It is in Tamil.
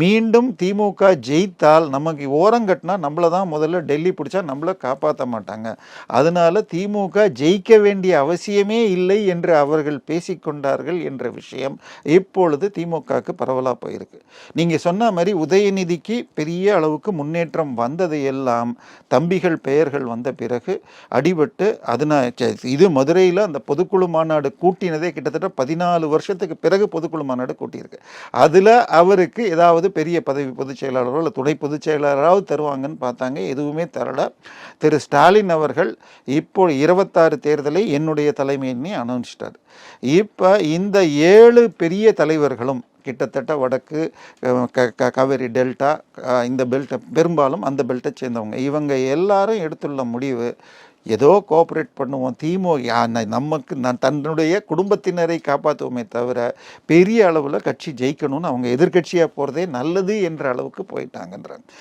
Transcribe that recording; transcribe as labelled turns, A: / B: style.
A: மீண்டும் திமுக ஜெயித்தால் நமக்கு ஓரங்கட்டினா நம்மளை தான் முதல்ல டெல்லி பிடிச்சா நம்மளை காப்பாற்ற மாட்டாங்க. அதனால திமுக ஜெயிக்க வேண்டிய அவசியமே இல்லை என்று அவர்கள் பேசிக்கொண்டார்கள் என்ற விஷயம் இப்பொழுது திமுகவுக்கு பரவலாக போயிருக்கு. நீங்கள் சொன்ன மாதிரி உதயநிதிக்கு பெரிய அளவுக்கு முன்னேற்றம் வந்தது எல்லாம் தம்பிகள் பெயர்கள் வந்த பிறகு அடிபட்டு இது மதுரையில் அந்த பொதுக்குழு மாநாடு கூட்டினதே கிட்டத்தட்ட 14 வருஷத்துக்கு பிறகு பொதுக்குழு மாநாடு கூட்டியிருக்கு. அதில் அவருக்கு ஏதாவது பெரிய பதவி பொதுச் செயலாளரோ இல்லை துணை பொதுச் செயலாளராவது தருவாங்கன்னு பார்த்தாங்க. எதுவுமே தரல. திரு ஸ்டாலின் அவர்கள் இப்போ 26 தேர்தலை என்னுடைய தலைமையினே அனௌன்ஸ்டார். இப்போ இந்த 7 பெரிய தலைவர்களும் கிட்டத்தட்ட வடக்கு காவேரி டெல்டா இந்த பெல்ட்டை பெரும்பாலும் அந்த பெல்ட்டை சேர்ந்தவங்க இவங்க எல்லாரும் எடுத்துள்ள முடிவு ஏதோ கோஆப்ரேட் பண்ணுவோம் நமக்கு தன்னுடைய குடும்பத்தினரை காப்பாற்றுவோமே தவிர பெரிய அளவில் கட்சி ஜெயிக்கணும்னு அவங்க எதிர்கட்சியாக போகிறதே நல்லது என்ற அளவுக்கு போயிட்டாங்கன்றாங்க.